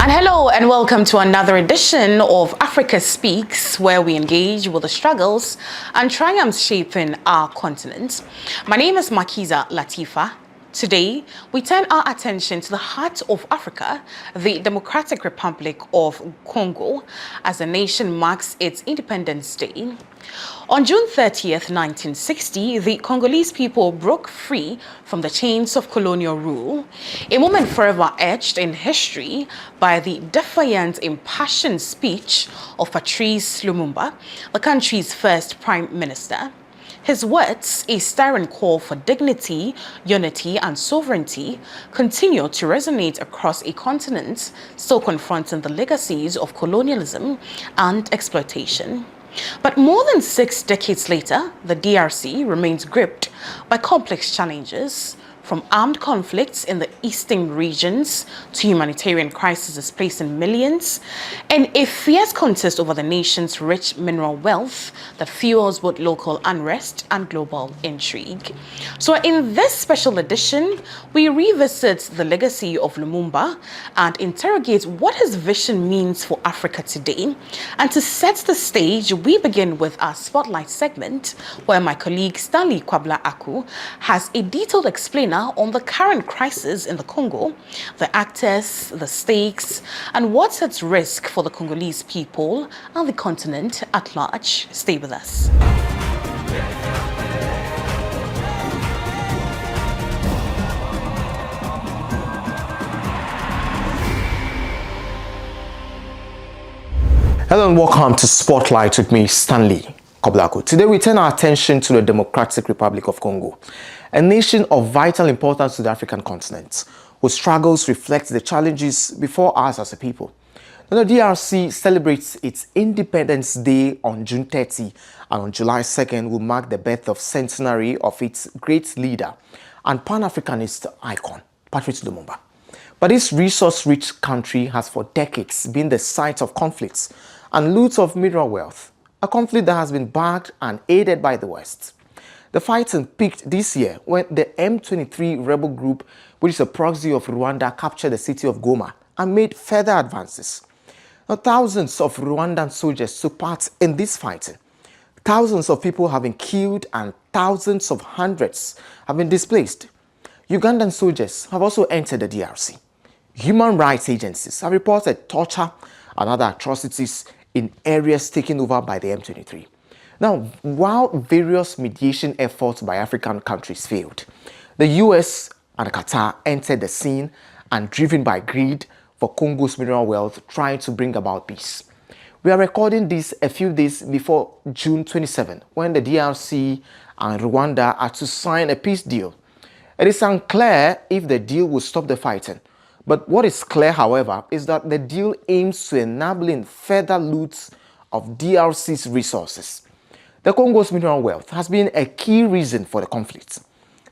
And hello and welcome to another edition of Afrika Speaks, where we engage with the struggles and triumphs shaping our continent. My name is Makiza Latifa. Today, we turn our attention to the heart of Africa, the Democratic Republic of Congo, as the nation marks its Independence Day. On June 30th, 1960, the Congolese people broke free from the chains of colonial rule, a moment forever etched in history by the defiant, impassioned speech of Patrice Lumumba, the country's first prime minister. His words, a stirring call for dignity, unity, and sovereignty, continue to resonate across a continent still confronting the legacies of colonialism and exploitation. But more than 6 decades later, the DRC remains gripped by complex challenges, from armed conflicts in the eastern regions to humanitarian crises displacing millions, and a fierce contest over the nation's rich mineral wealth that fuels both local unrest and global intrigue. So in this special edition, we revisit the legacy of Lumumba and interrogate what his vision means for Africa today. And to set the stage, we begin with our Spotlight segment, where my colleague Stanley Kwabla Aku has a detailed explainer on the current crisis in the Congo, the actors, the stakes, and what's at risk for the Congolese people and the continent at large. Stay with us. Hello and welcome to Spotlight with me, Stanley Koblako. Today we turn our attention to the Democratic Republic of Congo, a nation of vital importance to the African continent, whose struggles reflect the challenges before us as a people. Now, the DRC celebrates its Independence Day on June 30, and on July 2nd will mark the birth of centenary of its great leader and Pan-Africanist icon, Patrice Lumumba. But this resource-rich country has for decades been the site of conflicts and loot of mineral wealth, a conflict that has been backed and aided by the West. The fighting peaked this year when the M23 rebel group, which is a proxy of Rwanda, captured the city of Goma and made further advances. Now, thousands of Rwandan soldiers took part in this fighting. Thousands of people have been killed and thousands of hundreds have been displaced. Ugandan soldiers have also entered the DRC. Human rights agencies have reported torture and other atrocities in areas taken over by the M23. Now, while various mediation efforts by African countries failed, the US and Qatar entered the scene and, driven by greed for Congo's mineral wealth, trying to bring about peace. We are recording this a few days before June 27, when the DRC and Rwanda are to sign a peace deal. It is unclear if the deal will stop the fighting, but what is clear, however, is that the deal aims to enabling further loot of DRC's resources. The Congo's mineral wealth has been a key reason for the conflict.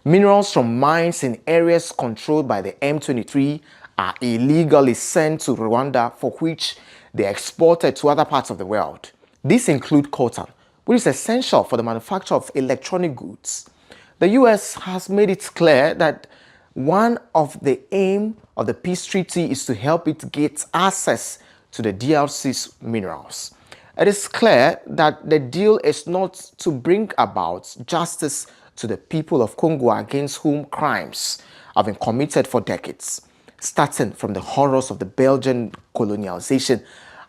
Minerals from mines in areas controlled by the M23 are illegally sent to Rwanda, for which they are exported to other parts of the world. These include coltan, which is essential for the manufacture of electronic goods. The US has made it clear that one of the aim of the peace treaty is to help it get access to the DRC's minerals. It is clear that the deal is not to bring about justice to the people of Congo, against whom crimes have been committed for decades, starting from the horrors of the Belgian colonialization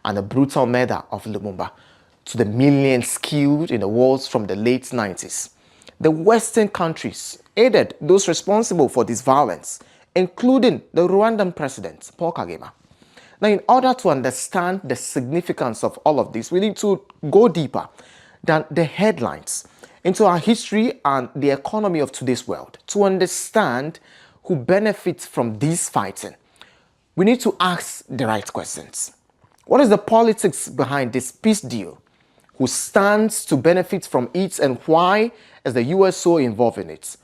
and the brutal murder of Lumumba to the millions killed in the wars from the late 90s. The Western countries aided those responsible for this violence, including the Rwandan president, Paul Kagame. Now, in order to understand the significance of all of this, we need to go deeper than the headlines into our history and the economy of today's world. To understand who benefits from this fighting, we need to ask the right questions. What is the politics behind this peace deal? Who stands to benefit from it, and why is the US so involved in it?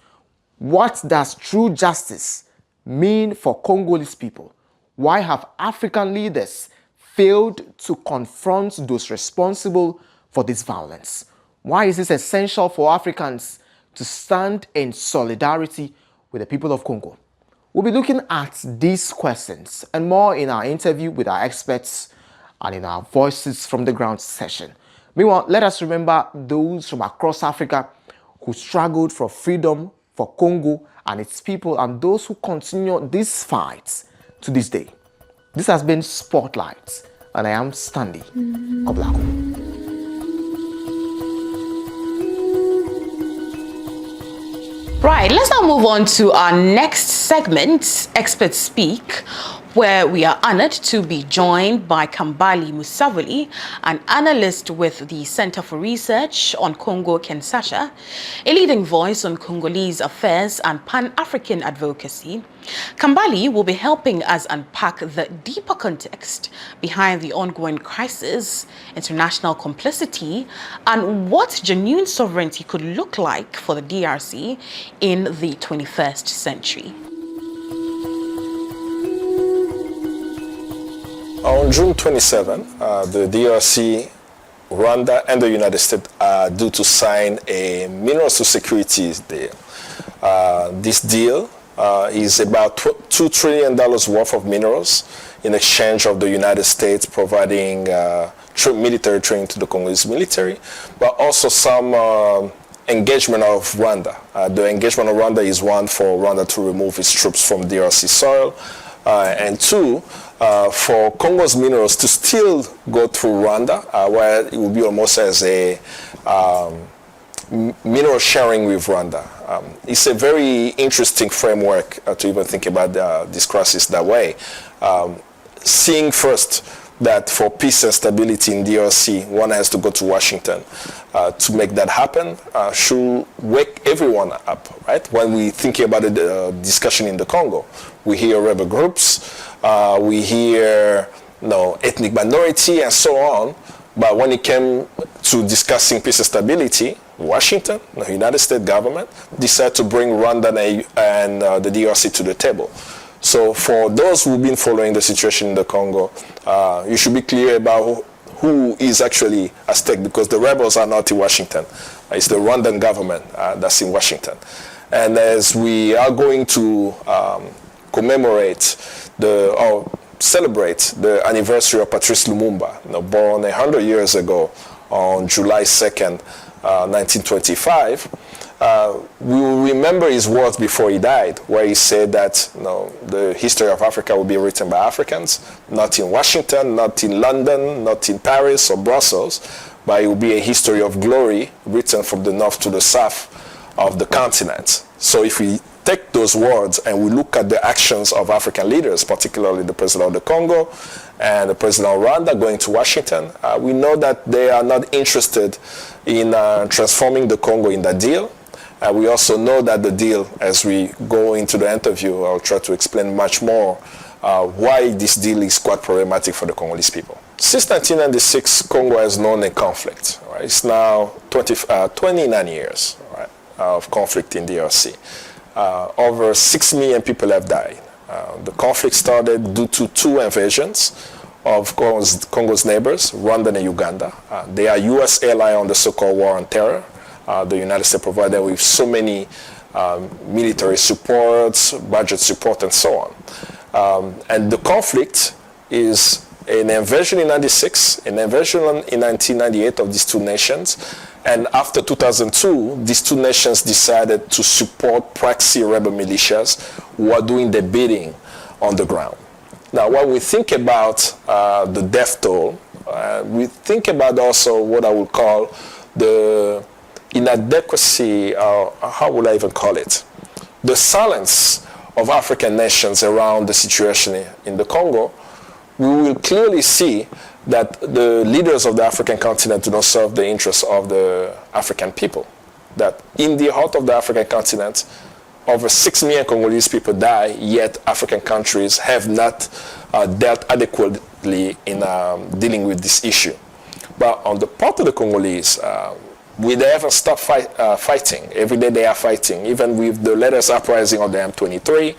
What does true justice mean for Congolese people? Why have African leaders failed to confront those responsible for this violence? Why is it essential for Africans to stand in solidarity with the people of Congo? We'll be looking at these questions and more in our interview with our experts and in our Voices from the Ground session. Meanwhile, let us remember those from across Africa who struggled for freedom, for Congo and its people, and those who continue these fights to this day. This has been Spotlight, and I am Stanley Koblako. Right, let's now move on to our next segment, Experts Speak, where we are honored to be joined by Kambale Musavuli, an analyst with the Center for Research on Congo-Kinshasa, a leading voice on Congolese affairs and Pan-African advocacy. Kambale will be helping us unpack the deeper context behind the ongoing crisis, international complicity, and what genuine sovereignty could look like for the DRC in the 21st century. On June 27, the DRC, Rwanda, and the United States are due to sign a minerals to securities deal. This deal is about $2 trillion worth of minerals in exchange of the United States providing military training to the Congolese military, but also some engagement of Rwanda. The engagement of Rwanda is one for Rwanda to remove its troops from DRC soil, and two, for Congo's minerals to still go through Rwanda, where it will be almost as a mineral sharing with Rwanda. It's a very interesting framework to even think about this crisis that way. Seeing first that for peace and stability in DRC, one has to go to Washington to make that happen should wake everyone up, right? When we think about the discussion in the Congo, we hear rebel groups, we hear ethnic minority and so on, but when it came to discussing peace and stability, Washington, the United States government, decided to bring Rwanda and the DRC to the table. So for those who've been following the situation in the Congo, you should be clear about who is actually at stake, because the rebels are not in Washington. It's the Rwandan government that's in Washington. And as we are going to commemorate or celebrate the anniversary of Patrice Lumumba, born 100 years ago on July 2nd, 1925, we will remember his words before he died, where he said that the history of Africa will be written by Africans, not in Washington, not in London, not in Paris or Brussels, but it will be a history of glory written from the north to the south of the continent. So if we take those words and we look at the actions of African leaders, particularly the president of the Congo and the president of Rwanda going to Washington, we know that they are not interested in transforming the Congo in that deal. We also know that the deal, as we go into the interview, I'll try to explain much more why this deal is quite problematic for the Congolese people. Since 1996, Congo has known a conflict. Right? It's now 29 years, right, of conflict in DRC. Over 6 million people have died. The conflict started due to two invasions of Congo's neighbors, Rwanda and Uganda. They are U.S. ally on the so-called war on terror. The United States provided with so many military supports, budget support, and so on. And the conflict is an invasion in 96, an invasion in 1998 of these two nations. And after 2002, these two nations decided to support proxy rebel militias who are doing the bidding on the ground. Now, when we think about the death toll, we think about also what I would call the inadequacy, how would I even call it? The silence of African nations around the situation in the Congo. We will clearly see that the leaders of the African continent do not serve the interests of the African people. That in the heart of the African continent, over 6 million Congolese people die, yet African countries have not dealt adequately in dealing with this issue. But on the part of the Congolese, they haven't stopped fighting. Every day they are fighting. Even with the latest uprising of the M23,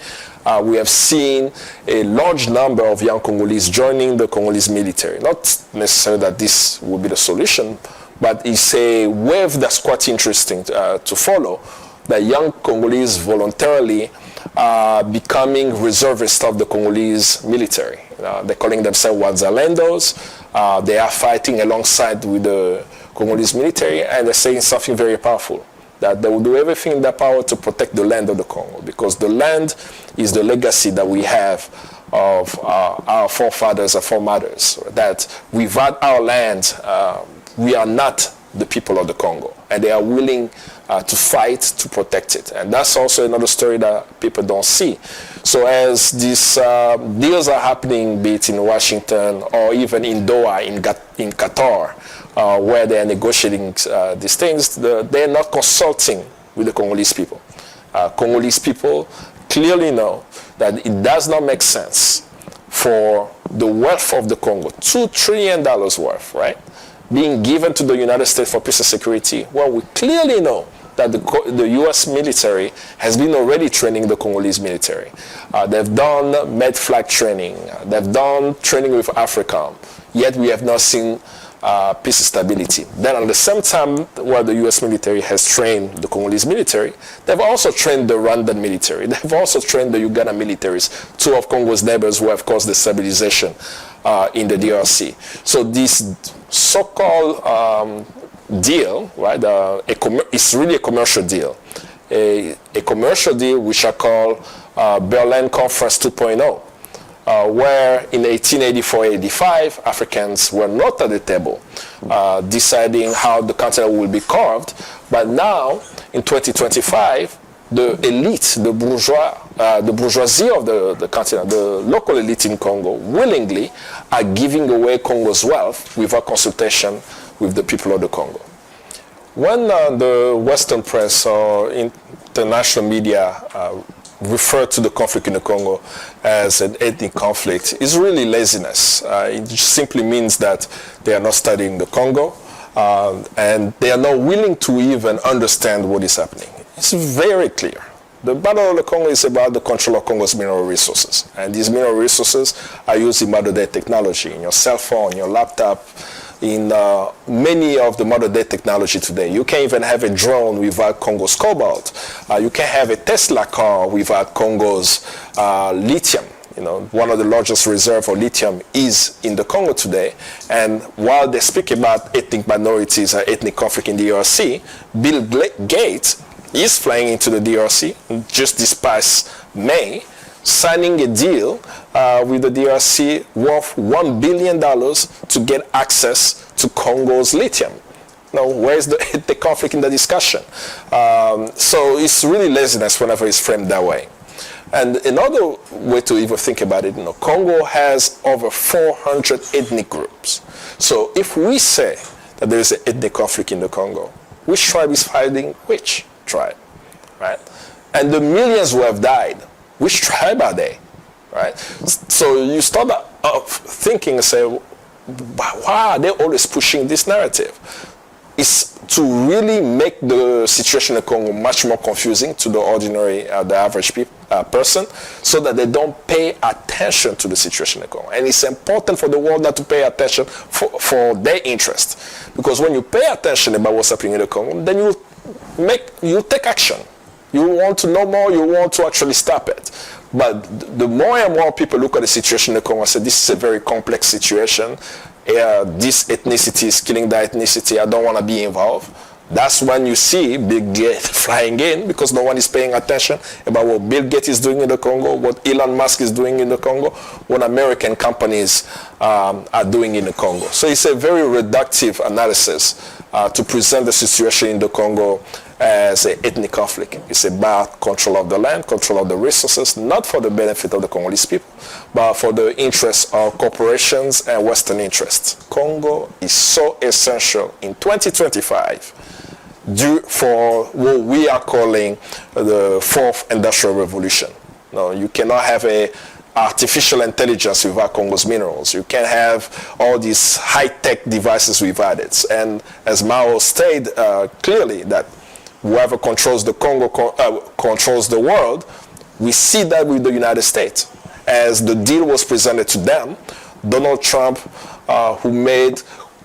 we have seen a large number of young Congolese joining the Congolese military. Not necessarily that this will be the solution, but it's a wave that's quite interesting to follow, that young Congolese voluntarily becoming reservists of the Congolese military. They're calling themselves Wazalendos. They are fighting alongside with the Congolese military, and they're saying something very powerful, that they will do everything in their power to protect the land of the Congo, because the land is the legacy that we have of our forefathers and foremothers, that without our land, we are not the people of the Congo, and they are willing to fight to protect it. And that's also another story that people don't see. So as these deals are happening, be it in Washington or even in Doha, in Qatar, where they are negotiating these things, they're not consulting with the Congolese people. Congolese people clearly know that it does not make sense for the wealth of the Congo, $2 trillion worth, right, being given to the United States for peace and security. Well, we clearly know that the U.S. military has been already training the Congolese military. They've done med-flag training. They've done training with Africa. Yet we have not seen peace and stability. Then at the same time, while the U.S. military has trained the Congolese military, they've also trained the Rwandan military. They've also trained the Uganda militaries, two of Congo's neighbors who have caused destabilization in the DRC. So this so-called deal, right? It's really a commercial deal. A commercial deal which I call Berlin Conference 2.0. Where in 1884-85, Africans were not at the table deciding how the continent will be carved. But now, in 2025, the elite, the bourgeoisie of the continent, the local elite in Congo, willingly are giving away Congo's wealth without consultation with the people of the Congo. When the Western press or international media refer to the conflict in the Congo as an ethnic conflict, is really laziness. It simply means that they are not studying the Congo and they are not willing to even understand what is happening. It's very clear. The Battle of the Congo is about the control of Congo's mineral resources, and these mineral resources are used in modern day technology, in your cell phone, your laptop, in many of the modern day technology today. You can't even have a drone without Congo's cobalt. You can't have a Tesla car without Congo's lithium. You know, one of the largest reserves of lithium is in the Congo today. And while they speak about ethnic minorities or ethnic conflict in the DRC, Bill Gates is flying into the DRC just this past May, signing a deal with the DRC worth $1 billion to get access to Congo's lithium. Now, where's the conflict in the discussion? So it's really laziness whenever it's framed that way. And another way to even think about it, Congo has over 400 ethnic groups. So if we say that there is an ethnic conflict in the Congo, which tribe is fighting which tribe, right? And the millions who have died, which tribe are they, right? So you start thinking and say, why are they always pushing this narrative? It's to really make the situation in Congo much more confusing to the ordinary, the average person, so that they don't pay attention to the situation in Congo. And it's important for the world not to pay attention for their interest. Because when you pay attention about what's happening in the Congo, then you take action. You want to know more, you want to actually stop it. But the more and more people look at the situation in the Congo and say, this is a very complex situation, this ethnicity is killing that ethnicity, I don't want to be involved. That's when you see Bill Gates flying in, because no one is paying attention about what Bill Gates is doing in the Congo, what Elon Musk is doing in the Congo, what American companies are doing in the Congo. So it's a very reductive analysis to present the situation in the Congo as an ethnic conflict. It's about control of the land, control of the resources, not for the benefit of the Congolese people, but for the interests of corporations and Western interests. Congo is so essential in 2025 for what we are calling the fourth industrial revolution. No, you cannot have a artificial intelligence without Congo's minerals. You can't have all these high-tech devices without it. And as Mao stated clearly, that whoever controls the Congo controls the world. We see that with the United States. As the deal was presented to them, Donald Trump, who made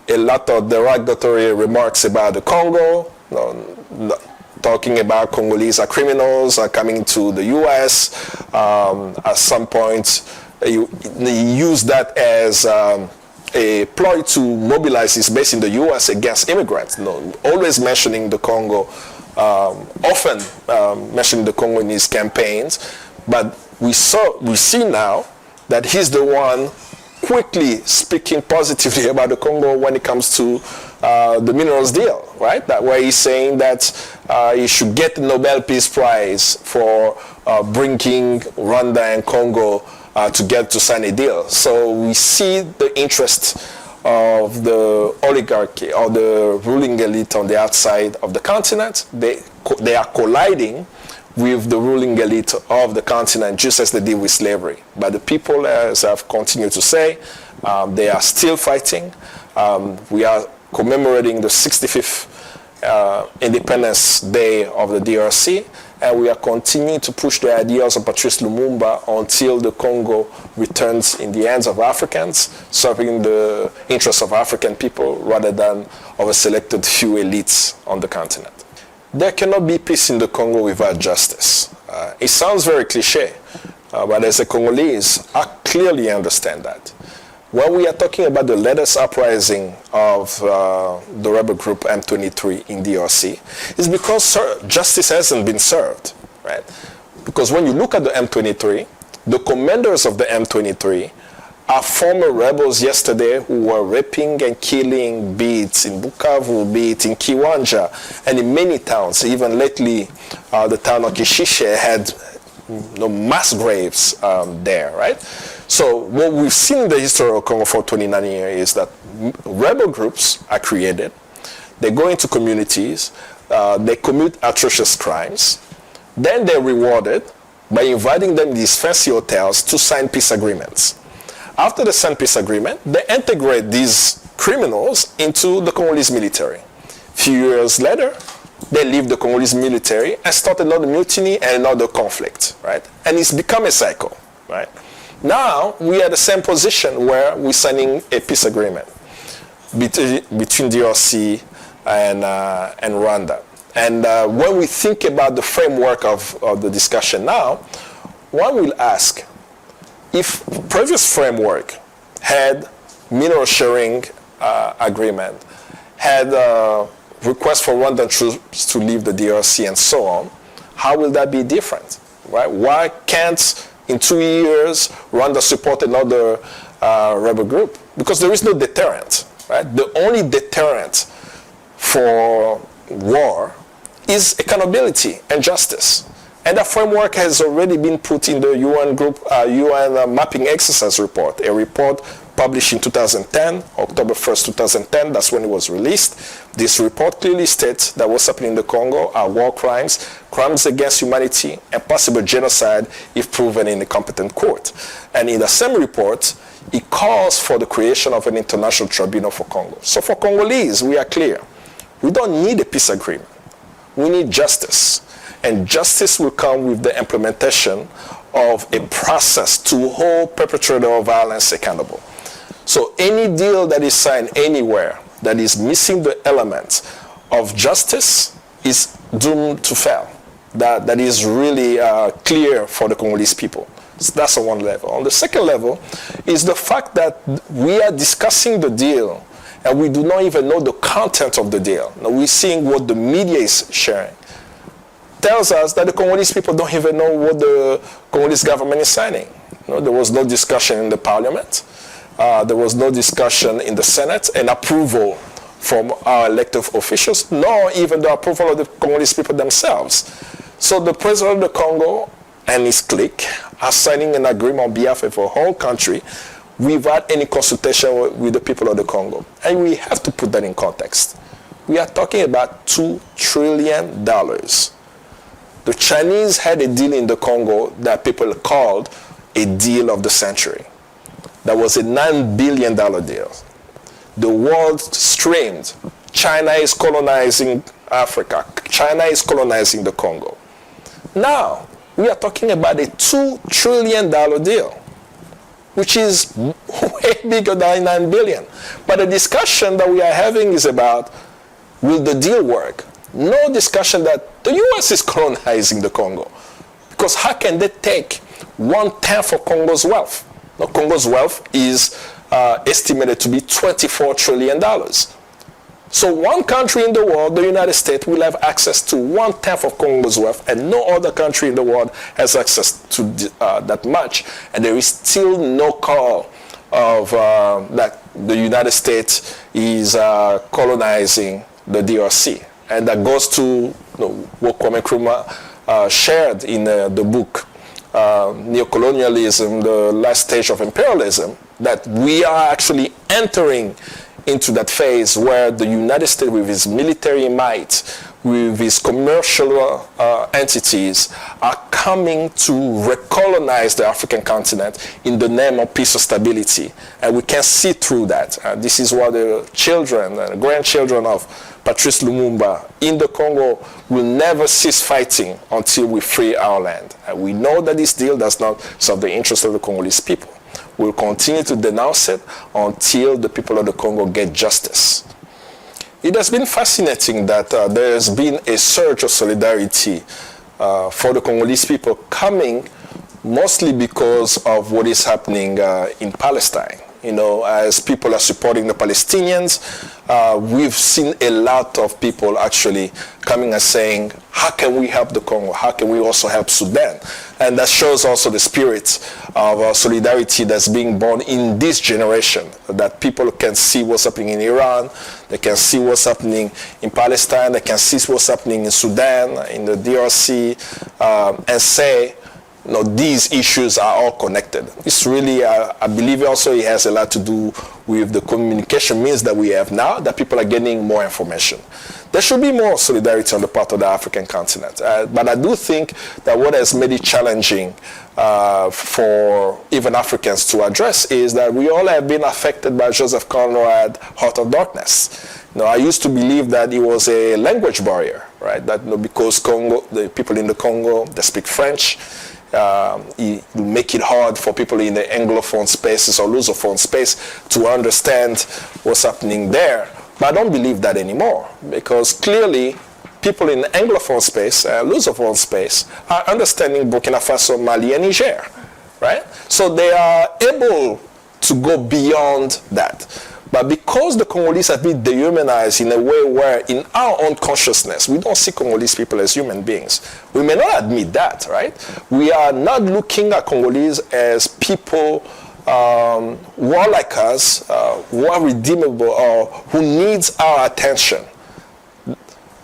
a lot of derogatory remarks about the Congo, talking about Congolese are criminals are coming to the U.S. At some point, you use that as a ploy to mobilize his base in the U.S. against immigrants. Always mentioning the Congo, often mentioning the Congo in his campaigns. But we see now that he's the one quickly speaking positively about the Congo when it comes to the minerals deal, right? That way he's saying that he should get the Nobel Peace Prize for bringing Rwanda and Congo to sign a deal. So we see the interest of the oligarchy or the ruling elite on the outside of the continent. They are colliding with the ruling elite of the continent, just as they did with slavery. But the people, as I've continued to say, they are still fighting. We are commemorating the 65th Independence Day of the DRC, and we are continuing to push the ideals of Patrice Lumumba until the Congo returns in the hands of Africans, serving the interests of African people rather than of a selected few elites on the continent. There cannot be peace in the Congo without justice. It sounds very cliche, but as a Congolese, I clearly understand that. When we are talking about the latest uprising of the rebel group M23 in DRC, it's because justice hasn't been served, right? Because when you look at the M23, the commanders of the M23 are former rebels yesterday who were raping and killing, be it in Bukavu, be it in Kiwanja, and in many towns. Even lately, the town of Kishishe had mass graves there, right? So what we've seen in the history of Congo for 29 years is that rebel groups are created, they go into communities, they commit atrocious crimes, then they're rewarded by inviting them to these fancy hotels to sign peace agreements. After they sign peace agreement, they integrate these criminals into the Congolese military. Few years later, they leave the Congolese military and start another mutiny and another conflict, right? And it's become a cycle, right? Now, we are at the same position where we're signing a peace agreement between DRC and Rwanda. And when we think about the framework of the discussion now, one will ask, if previous framework had mineral sharing agreement, had requests for Rwandan troops to leave the DRC and so on, how will that be different, right? Why can't, in 2 years, Rwanda support another rebel group? Because there is no deterrent, right? The only deterrent for war is accountability and justice. And that framework has already been put in the UN mapping exercise report, a report published in 2010, October 1st, 2010, that's when it was released. This report clearly states that what's happening in the Congo are war crimes, crimes against humanity, and possible genocide if proven in a competent court. And in the same report, it calls for the creation of an international tribunal for Congo. So for Congolese, we are clear. We don't need a peace agreement. We need justice. And justice will come with the implementation of a process to hold perpetrators of violence accountable. So any deal that is signed anywhere that is missing the element of justice is doomed to fail. That is really clear for the Congolese people. So that's on one level. On the second level is the fact that we are discussing the deal and we do not even know the content of the deal. Now we're seeing what the media is sharing. Tells us that the Congolese people don't even know what the Congolese government is signing. There was no discussion in the parliament. There was no discussion in the Senate and approval from our elected officials, nor even the approval of the Congolese people themselves. So the president of the Congo and his clique are signing an agreement on behalf of a whole country without any consultation with the people of the Congo. And we have to put that in context. We are talking about $2 trillion. The Chinese had a deal in the Congo that people called a deal of the century. That was a $9 billion deal. The world screamed, China is colonizing Africa. China is colonizing the Congo. Now, we are talking about a $2 trillion deal, which is way bigger than $9 billion. But the discussion that we are having is about, will the deal work? No discussion that the US is colonizing the Congo. Because how can they take 1/10 of Congo's wealth? Now, Congo's wealth is estimated to be $24 trillion. So one country in the world, the United States, will have access to 1/10 of Congo's wealth, and no other country in the world has access to that much. And there is still no call of that the United States is colonizing the DRC. And that goes to what Kwame Nkrumah shared in the book, Neocolonialism, the Last Stage of Imperialism, that we are actually entering into that phase where the United States, with its military might, with its commercial entities, are coming to recolonize the African continent in the name of peace and stability. And we can see through that. This is what the children and grandchildren of Patrice Lumumba in the Congo will never cease fighting until we free our land. And we know that this deal does not serve the interests of the Congolese people. We'll continue to denounce it until the people of the Congo get justice. It has been fascinating that there has been a surge of solidarity for the Congolese people coming mostly because of what is happening in Palestine. You know, as people are supporting the Palestinians, we've seen a lot of people actually coming and saying, how can we help the Congo? How can we also help Sudan? And that shows also the spirit of solidarity that's being born in this generation, that people can see what's happening in Iran, they can see what's happening in Palestine, they can see what's happening in Sudan, in the DRC, and say, these issues are all connected. It's really, I believe also it has a lot to do with the communication means that we have now, that people are getting more information. There should be more solidarity on the part of the African continent. But I do think that what has made it challenging for even Africans to address is that we all have been affected by Joseph Conrad, Heart of Darkness. I used to believe that it was a language barrier, right? That because the people in the Congo, they speak French, it will make it hard for people in the Anglophone spaces or Lusophone space to understand what's happening there. But I don't believe that anymore, because clearly people in the Anglophone space, Lusophone space, are understanding Burkina Faso, Mali, and Niger, right? So they are able to go beyond that. But because the Congolese have been dehumanized in a way where in our own consciousness, we don't see Congolese people as human beings. We may not admit that, right? We are not looking at Congolese as people who are like us, who are redeemable, or who needs our attention.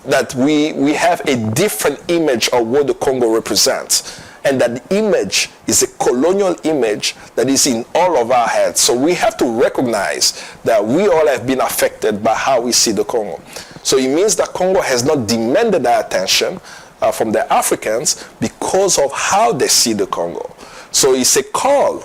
That we have a different image of what the Congo represents. And that image is a colonial image that is in all of our heads. So we have to recognize that we all have been affected by how we see the Congo. So it means that Congo has not demanded our attention from the Africans because of how they see the Congo. So it's a call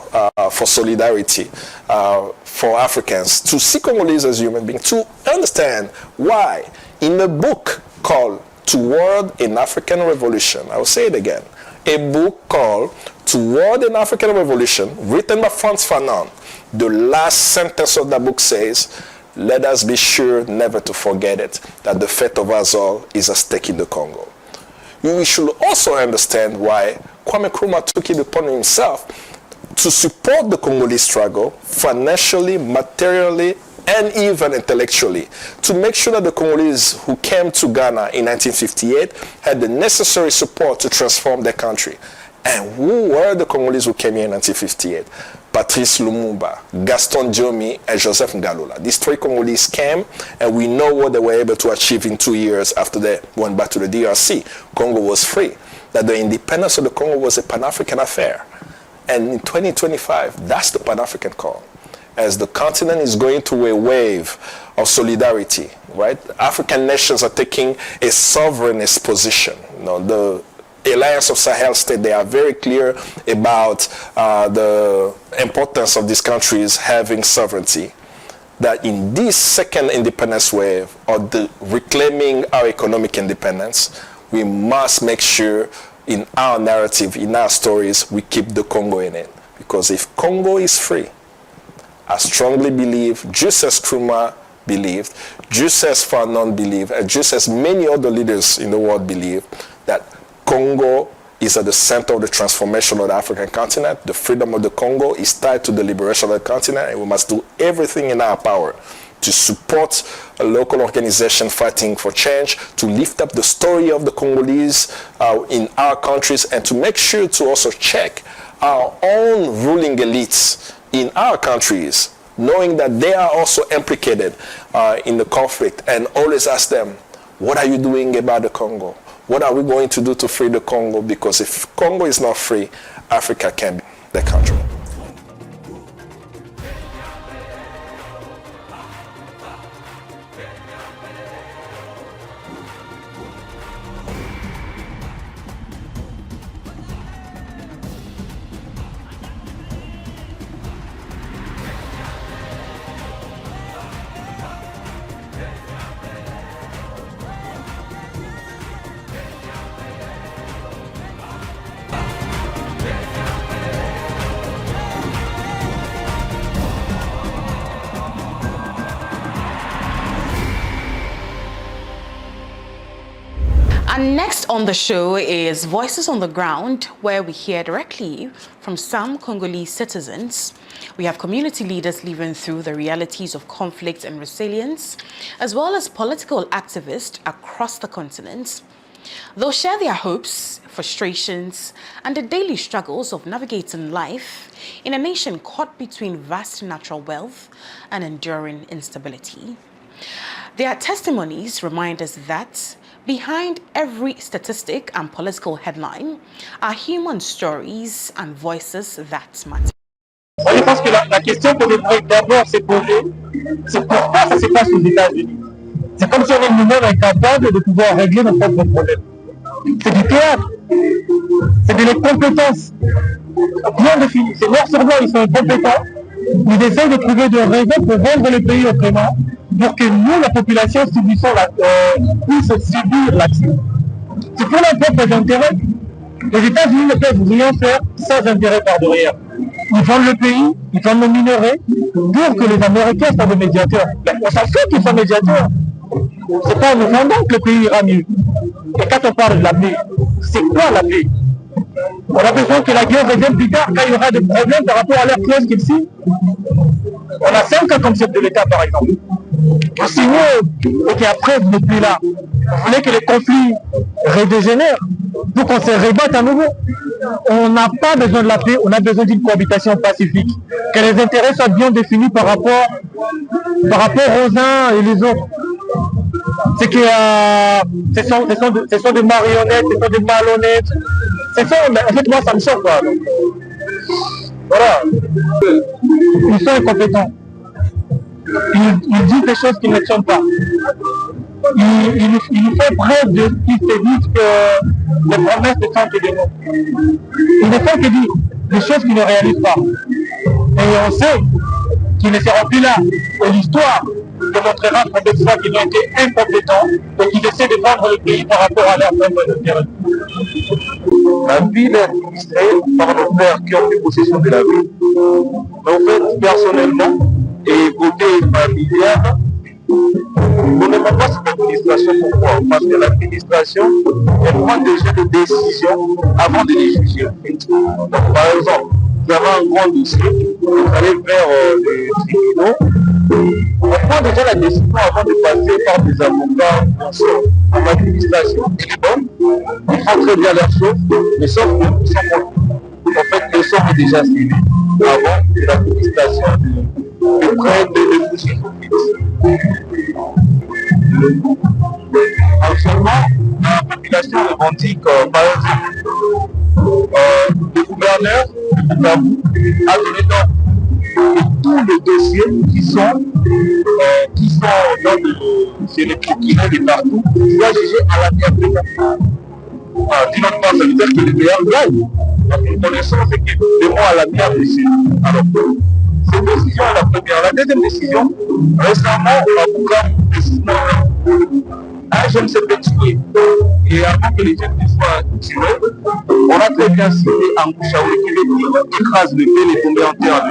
for solidarity for Africans to see Congolese as human beings, to understand why. In a book called Toward an African Revolution, I will say it again, a book called Toward an African Revolution, written by Frantz Fanon. The last sentence of that book says, let us be sure never to forget it, that the fate of us all is at stake in the Congo. We should also understand why Kwame Nkrumah took it upon himself to support the Congolese struggle financially, materially, and even intellectually, to make sure that the Congolese who came to Ghana in 1958 had the necessary support to transform their country. And who were the Congolese who came here in 1958? Patrice Lumumba, Gaston Diomi, and Joseph Ngalola. These three Congolese came, and we know what they were able to achieve in 2 years after they went back to the DRC. Congo was free. That the independence of the Congo was a Pan-African affair. And in 2025, that's the Pan-African call. As the continent is going through a wave of right? African nations are taking a sovereignist position. You know, the Alliance of Sahel States, they are very clear about the importance of these countries having sovereignty. That in this second independence wave of the reclaiming our economic independence, we must make sure in our narrative, in our stories, we keep the Congo in it. Because if Congo is free, I strongly believe, just as Nkrumah believed, just as Fanon believed, and just as many other leaders in the world believe, that Congo is at the center of the transformation of the African continent. The freedom of the Congo is tied to the liberation of the continent, and we must do everything in our power to support a local organization fighting for change, to lift up the story of the Congolese in our countries, and to make sure to also check our own ruling elites in our countries, knowing that they are also implicated in the conflict, and always ask them, what are you doing about the Congo? What are we going to do to free the Congo? Because if Congo is not free, Africa can't be the country. And next on the show is Voices on the Ground, where we hear directly from some Congolese citizens. We have community leaders living through the realities of conflict and resilience, as well as political activists across the continent. They'll share their hopes, frustrations, and the daily struggles of navigating life in a nation caught between vast natural wealth and enduring instability. Their testimonies remind us that behind every statistic and political headline are human stories and voices that matter. Je pense que la question qu'on devrait d'abord se poser, c'est pourquoi ça se passe aux États-Unis. C'est comme si on est nous-mêmes incapables de pouvoir régler nos propres problèmes. C'est du théâtre, c'est de l'incompétence bien définie. C'est noir sur blanc, ils sont incompétents. Ils essaient de trouver des raisons pour vendre le pays autrement, pour que nous, la population, puisse subir l'action. C'est pour leurs propres intérêts. Les États-Unis ne peuvent rien faire sans intérêt par derrière. Ils vendent le pays, ils vendent nos minerais, pour que les Américains soient des médiateurs. On s'en fout qu'ils soient médiateurs. C'est pas en nous vendant que le pays ira mieux. Et quand on parle de la paix, c'est quoi la paix? On a besoin que la guerre revienne plus tard quand il y aura des problèmes par rapport à leurs clauses qu'ils signent. On a 5 ans comme chef de l'État, par exemple. Vous signez et qu'après, vous n'êtes plus là. Vous voulez que les conflits redégénèrent pour qu'on se rebatte à nouveau. On n'a pas besoin de la paix, on a besoin d'une cohabitation pacifique. Que les intérêts soient bien définis par rapport aux uns et les autres. C'est que ce sont des marionnettes, ce sont des malhonnêtes. En fait, moi, ça me sort pas. Donc, voilà. Ils sont incompétents. Ils disent des choses qui ne sont pas. Ils nous font preuve de ce qu'ils se disent que les promesses ne sont que des mots. Ils ne font que dire des choses qu'ils ne réalisent pas. Et on sait qu'ils ne seront plus là. Et l'histoire démontrera combien de fois qu'ils ont été incompétents et qu'ils essaient de vendre le pays par rapport à leur propre intérêt. La ville est administrée par nos pères qui ont pris possession de la ville. Mais en fait, personnellement, et côté familial, on ne prend pas cette administration. Pourquoi? Parce que l'administration, elle prend déjà des décisions avant de les juger. Donc, par exemple, vous avez un grand dossier, vous allez vers les tribunaux, on prend déjà la décision avant de passer par des avocats. Bien sûr, l'administration est bonne, ils font très bien leurs choses, mais sauf que nous sommes en fait, le sort est déjà scellé avant que l'administration ne prenne des décisions. Actuellement, la population revendique, par exemple, le gouverneur a donné tous les dossiers qui sont chez les procureurs de partout, doit juger à la bienveillance. Sinon, ça veut dire que les meilleurs gagnent. Notre connaissance, c'est que les mots à la bienveillance. Alors, cette décision est la première. La deuxième décision, récemment, on a beaucoup un jeune s'est fait tuer. Et avant que les jeunes soient tués, on a très bien cité en Bouchaoui qui veut dire écrase le pays et tomber en terre.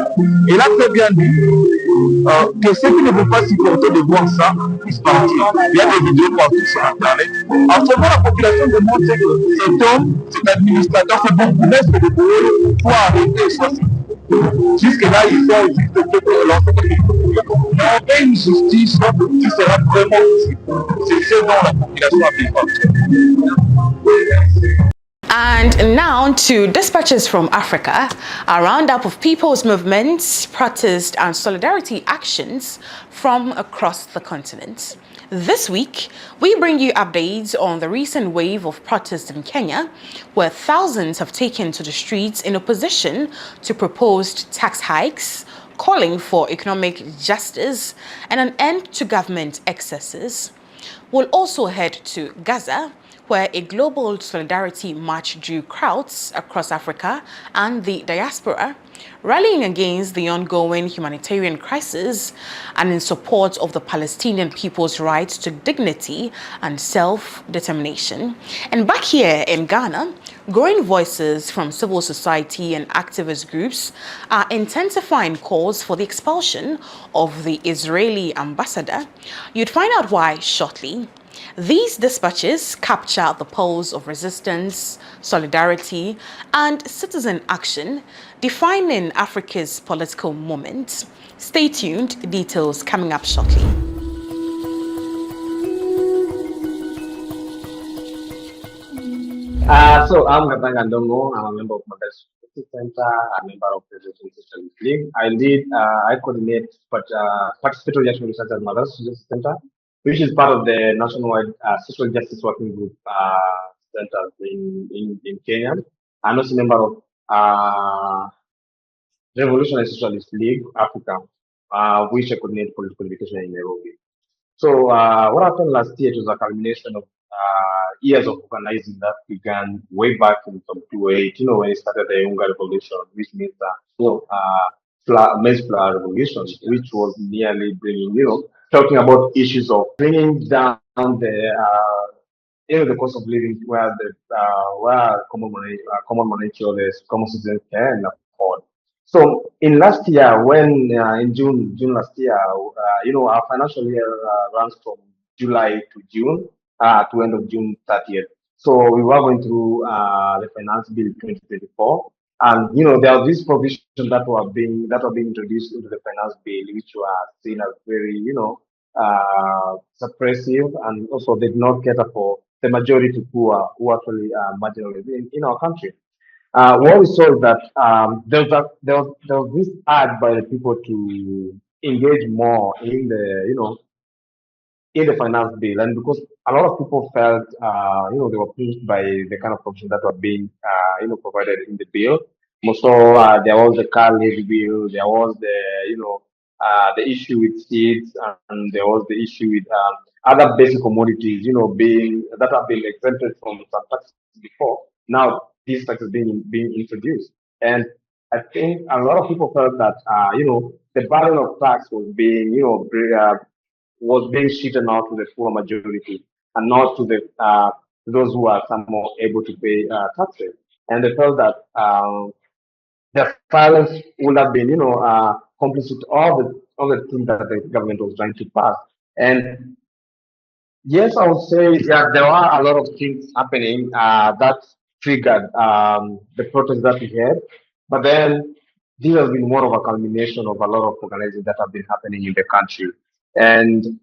Et là, très bien dit, que ceux qui ne veulent pas supporter de voir ça puissent partir. Il y a des vidéos partout sur Internet. Actuellement, la population demande que cet homme, cet administrateur, ce bourgmestre de Bourg soit arrêté, soit jusque-là, ils sont juste pour lancer des vidéos. Mais on fait une justice qui sera vraiment possible. C'est ce dont la population a besoin. And now to dispatches from Africa, a roundup of people's movements, protests and solidarity actions from across the continent. This week, we bring you updates on the recent wave of protests in Kenya, where thousands have taken to the streets in opposition to proposed tax hikes, calling for economic justice and an end to government excesses. We'll also head to Gaza, where a global solidarity march drew crowds across Africa and the diaspora, rallying against the ongoing humanitarian crisis and in support of the Palestinian people's right to dignity and self-determination. And back here in Ghana, growing voices from civil society and activist groups are intensifying calls for the expulsion of the Israeli ambassador. You'd find out why shortly. These dispatches capture the pulse of resistance, solidarity, and citizen action, defining Africa's political moment. Stay tuned, details coming up shortly. So I'm Gatanga Ndongo. I'm a member of Patrice Lumumba Center, a member of the Social League. I coordinate participatory action research at Mothers Justice Center, which is part of the nationwide social justice working group centers in Kenya. I'm also a member of Revolutionary Socialist League Africa, which I coordinate political education in Nairobi. So what happened last year, it was a culmination of years of organizing that began way back in 2008, when it started the Unga Revolution, which means maize flour revolution, which was nearly bringing, talking about issues of bringing down the cost of living where common monetary or the common citizens can afford. So in last year, when in June last year, our financial year runs from July to June to end of June 30th. So we were going through the Finance Bill 2024, and there are these provisions that were being introduced into the Finance Bill, which were seen as very suppressive, and also did not cater for the majority poor who actually marginalized in our country. What we saw is that there was this ad by the people to engage more in the in the finance bill, and because a lot of people felt they were pleased by the kind of provisions that were being provided in the bill. So there was the car levy bill, there was the issue with seeds, and there was the issue with other basic commodities, being that have been exempted from some taxes before. Now these taxes being introduced, and I think a lot of people felt that the burden of tax was being was being sheeted out to the full majority and not to the those who are somehow able to pay taxes. And they felt that the silence would have been, complicit to all the things that the government was trying to pass. And yes, I would say there are a lot of things happening that triggered the protest that we had. But then this has been more of a culmination of a lot of organizations that have been happening in the country. And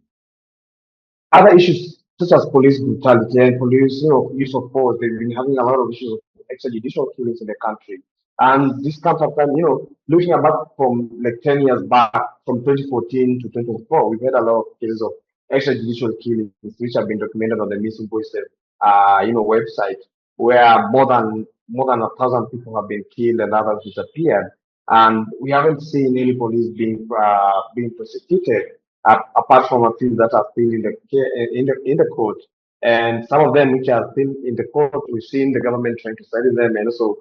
other issues such as police brutality and police use of force, they've been having a lot of issues of extrajudicial killings in the country. And this comes after, looking back from like 10 years back, from 2014 to 2024, we've had a lot of cases of extrajudicial killings, which have been documented on the Missing Voices, website, where more than 1,000 people have been killed and others disappeared. And we haven't seen any police being prosecuted, apart from a few that are still in the court. And some of them which are still in the court, we've seen the government trying to silence them and also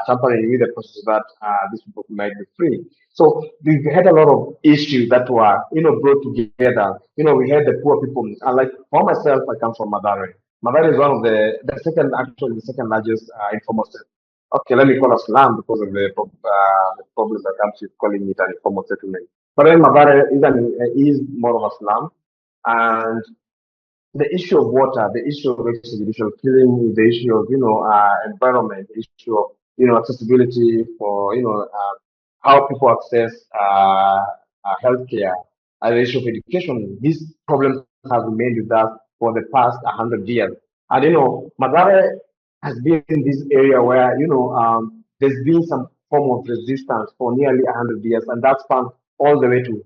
tampering with the process that these people might be free. So we've had a lot of issues that were, brought together. We had the poor people. And like for myself, I come from Madare. Madare is one of the second largest informal settlement. Okay, let me call us slum because of the problem that comes with calling it an informal settlement. But then Mabare is more of a slum, and the issue of water, the issue of racism, the issue of killing, the issue of environment, the issue of accessibility for how people access healthcare, and the issue of education. These problems have remained with us for the past 100 years, and Madare has been in this area where there's been some form of resistance for nearly 100 years, and that's spanned all the way to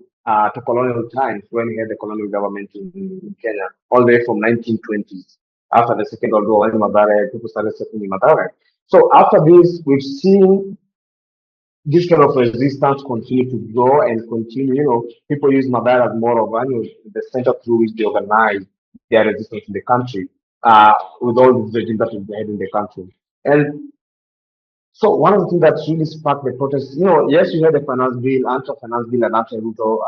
colonial times when we had the colonial government in Kenya, all the way from 1920s. After the Second World War, when Madare, people started settling in Madare. So after this, we've seen this kind of resistance continue to grow and continue. People use Madara as more of the center through which they organize their resistance in the country, with all the regimes that we had in the country. And so one of the things that really sparked the protest, yes, you had the finance bill, anti-finance bill, and anti-ruto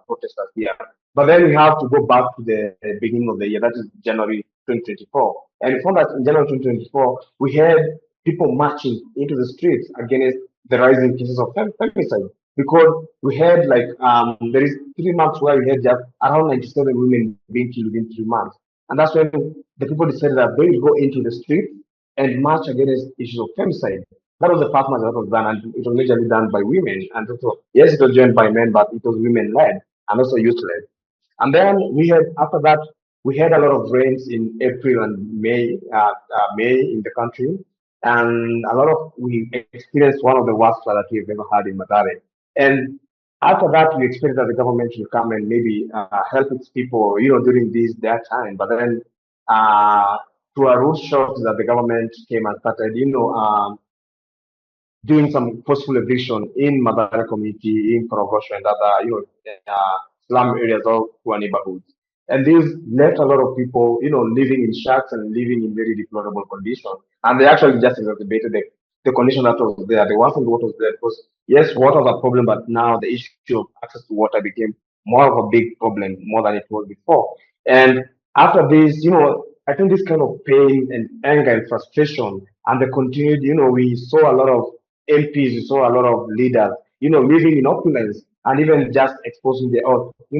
protesters here. But then we have to go back to the beginning of the year, that is January 2024. And we found that in January 2024, we had people marching into the streets against the rising cases of femicide. Because we had there is 3 months where we had just around 97 women being killed within 3 months. And that's when the people decided that they would go into the street and march against issues of femicide. That was the first march that was done, and it was majorly done by women. And also, yes, it was joined by men, but it was women led and also youth led. And then we had, after that, we had a lot of rains in April and May in the country. And we experienced one of the worst floods that we've ever had in Madare. And after that, we expected that the government will come and maybe help its people, during their time. But then, through a rude shot that the government came and started, doing some forceful eviction in Madara community, in Korogosho and other, slum areas or poor neighborhoods. And this left a lot of people, living in shacks and living in very deplorable conditions. And they actually just exacerbated the condition that was there. The worsened what was there because, yes, water was a problem, but now the issue of access to water became more of a big problem, more than it was before. And after this, I think this kind of pain and anger and frustration and the continued, we saw a lot of MPs, we saw a lot of leaders, living in opulence and even just exposing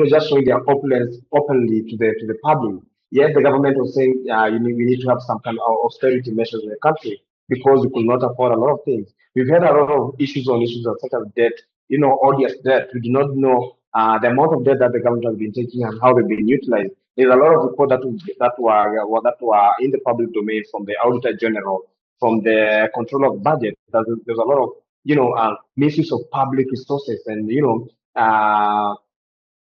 just showing their opulence openly to the public. Yes, the government was saying we need to have some kind of austerity measures in the country because we could not afford a lot of things. We've had a lot of issues such as debt, odious debt. We do not know the amount of debt that the government has been taking and how they've been utilized. There's a lot of reports that were in the public domain from the Auditor General, from the control of budget. There's a lot of misuse of public resources and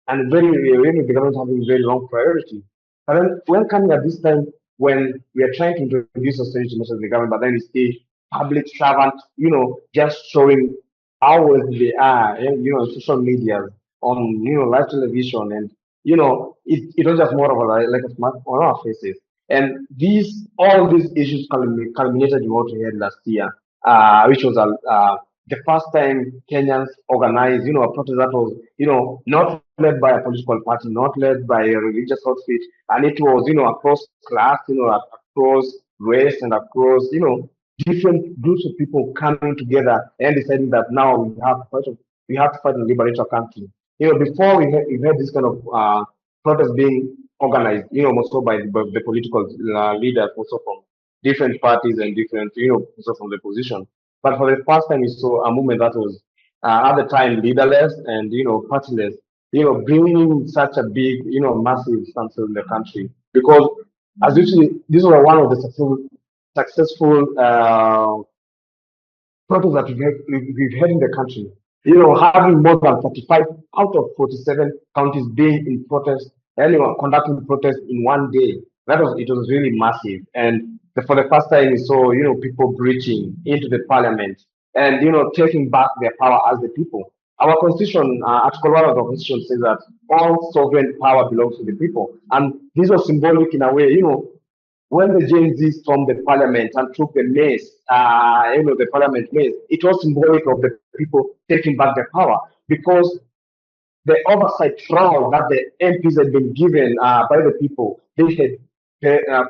and really the government having very long priority. But then when coming at this time when we are trying to introduce austerity measures in the government, but then it's the public servant, just showing how well they are, on social media, on live television, and it was just more of a smart on our faces. And all these issues culminated in what we had last year, which was the first time Kenyans organized, a protest that was, not led by a political party, not led by a religious outfit, and it was, across class, across race and across, different groups of people coming together and deciding that now we have to fight and liberate our country. Before we had this kind of protest being organized, also by the political leaders, also from different parties and different, also from the position. But for the first time, we saw a movement that was at the time leaderless and partyless, bringing such a big, massive stance in the country. Because as usually, this was one of the successful protests that we've had in the country. Having more than 35 out of 47 counties being in protest, conducting protests in one day. It was really massive. And for the first time, we saw, people breaching into the parliament and, taking back their power as the people. Our constitution, Article 1 of the constitution says that all sovereign power belongs to the people. And this was symbolic in a way, when the Gen Z stormed the parliament and took the mace, the parliament mace, it was symbolic of the people taking back their power because the oversight trial that the MPs had been given by the people, they had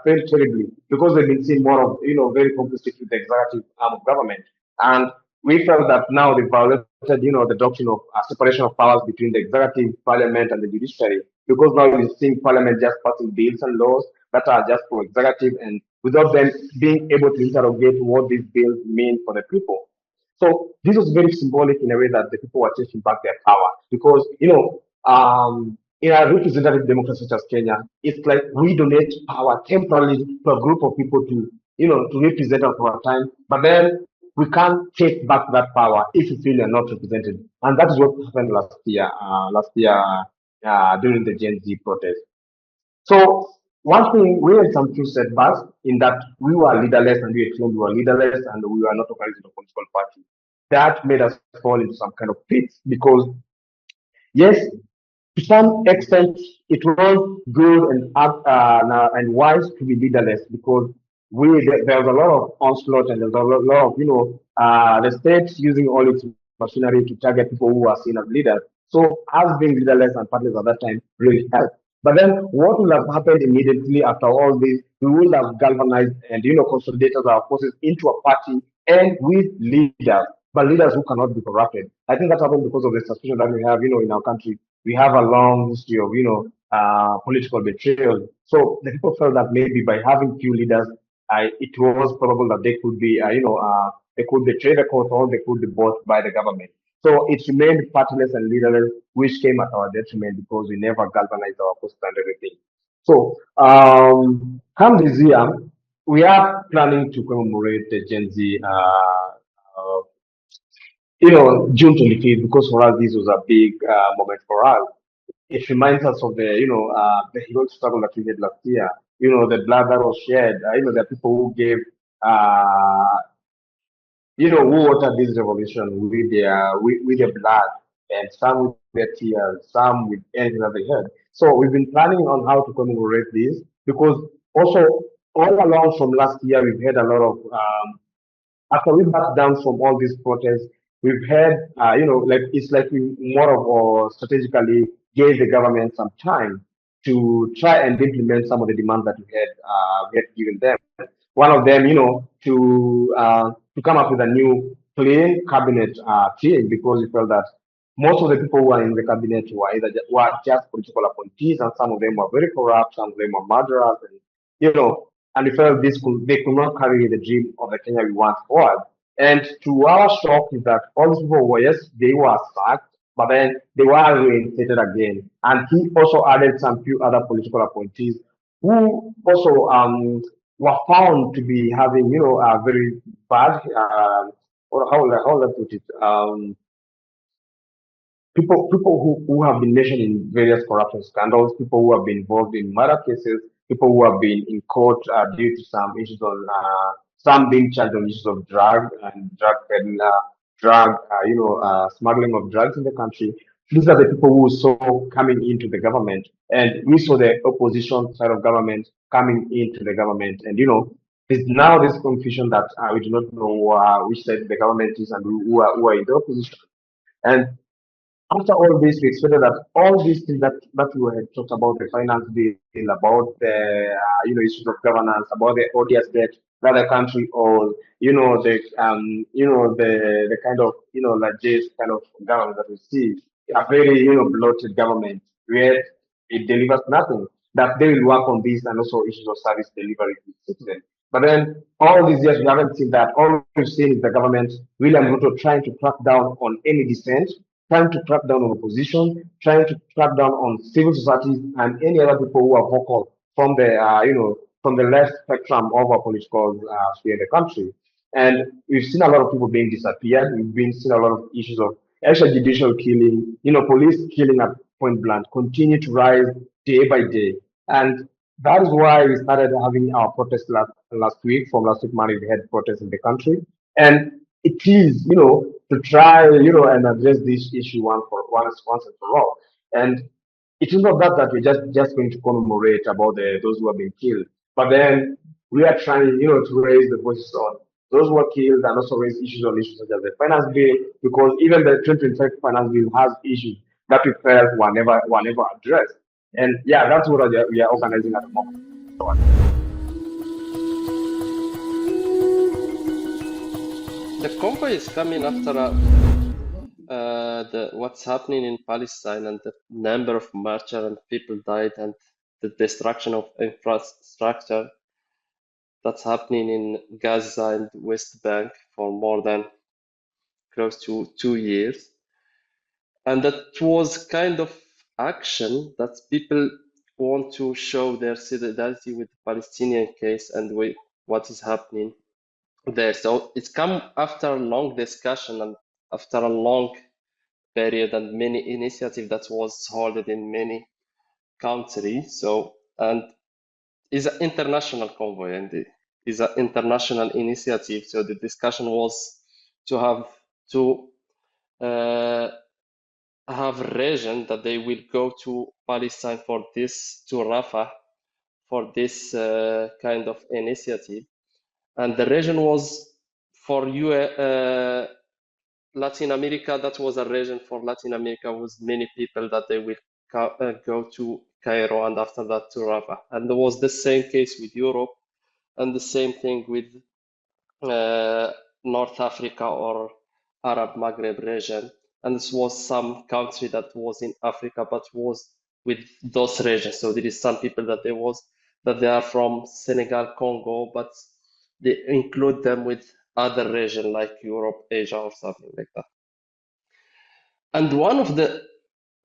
failed terribly because they've been seeing more of, very complicit with the executive arm of government. And we felt that now they violated, the doctrine of separation of powers between the executive, parliament, and the judiciary, because now you're seeing parliament just passing bills and laws that are just for executive, and without them being able to interrogate what these bills mean for the people. So this was very symbolic in a way that the people were taking back their power, because in a representative democracy such as Kenya, it's like we donate power temporarily to a group of people to to represent us for a time, but then we can't take back that power if we feel you're not represented. And that is what happened last year during the Gen Z protest. So one thing, we had some few setbacks in that we were leaderless, and we claimed we were leaderless and we were not organizing a political party. That made us fall into some kind of pits, because yes, to some extent, it was good and wise to be leaderless, because there was a lot of onslaught, and there's a lot of the state using all its machinery to target people who are seen as leaders. So us being leaderless and parties at that time really helped. But then what will have happened immediately after all this? We would have galvanized and consolidated our forces into a party and with leaders, but leaders who cannot be corrupted. I think that happened because of the suspicion that we have, in our country. We have a long history of, political betrayal. So the people felt that maybe by having few leaders, it was probable that they could be, they could betray the cause, or they could be bought by the government. So it remained partyless and leaderless, which came at our detriment because we never galvanized our forces and everything. So, come this year, we are planning to commemorate the Gen Z, June 25th, because for us this was a big moment for us. It reminds us of the heroic struggle that we had last year. The blood that was shed. The people who gave uh, who watered this revolution with their blood, and some with their tears, some with anything that they had. So we've been planning on how to commemorate this, because also all along from last year we've had a lot of after we backed down from all these protests, we've had, like it's like we more of strategically gave the government some time to try and implement some of the demands that we had given them. One of them, to come up with a new clean cabinet team, because we felt that most of the people who are in the cabinet were just political appointees, and some of them were very corrupt, some of them were murderers, and and we felt they could not carry the dream of the Kenya we want forward. And to our shock is that all these people were, yes, they were sacked, but then they were reinstated again. And he also added some few other political appointees who also were found to be having, a very bad, or how will I put it? People who have been mentioned in various corruption scandals, people who have been involved in murder cases, people who have been in court due to some issues on some being charged on issues of drug and drug peddling, smuggling of drugs in the country. These are the people who saw coming into the government, and we saw the opposition side of government coming into the government, and there's now this confusion that we do not know which side the government is and who are in the opposition. And after all this, we expected that all these things that we had talked about, the finance bill, about the issues of governance, about the odious debt that the country owes, the kind of like this kind of government that we see, a very bloated government where it delivers nothing. That they will work on this and also issues of service delivery to citizens. But then all these years we haven't seen that. All we've seen is the government, William Ruto, trying to crack down on any dissent, trying to crack down on opposition, trying to crack down on civil society and any other people who are vocal from the from the left spectrum of our political sphere in the country. And we've seen a lot of people being disappeared. We've been seeing a lot of issues of extrajudicial killing, police killing at point blank, continue to rise day by day. And that is why we started having our protest last week. From last week, Monday, we had protests in the country. And it is, to try, and address this issue once and for all. And it is not that we're just going to commemorate about those who have been killed, but then we are trying, to raise the voices on those who were killed and also raise issues such as the finance bill, because even the 2025 finance bill has issues that we felt were never addressed. And yeah, that's what we are organizing at the moment. The convoy is coming after what's happening in Palestine and the number of martyrs and people died and the destruction of infrastructure that's happening in Gaza and West Bank for more than close to 2 years. And that was kind of action that people want to show their solidarity with the Palestinian case and with what is happening there. So it's come after a long discussion and after a long period and many initiatives that was held in many countries. So, and it's an international convoy and it's an international initiative. So the discussion was to have a region that they will go to Palestine for this, to Rafah for this kind of initiative. And the region was for Latin America, that was a region for Latin America with many people that they will go to Cairo and after that to Rafah. And there was the same case with Europe and the same thing with North Africa or Arab Maghreb region. And this was some country that was in Africa but was with those regions. So there is some people that they are from Senegal, Congo, but they include them with other region like Europe, Asia, or something like that. And one of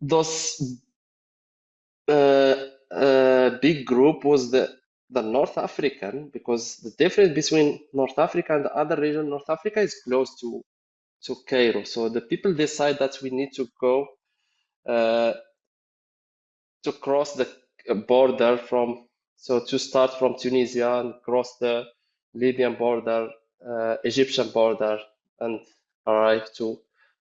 those big group was the North African, because the difference between North Africa and the other region, North Africa is close to Cairo. So the people decide that we need to go to cross the border to start from Tunisia and cross the Libyan border, Egyptian border, and arrive to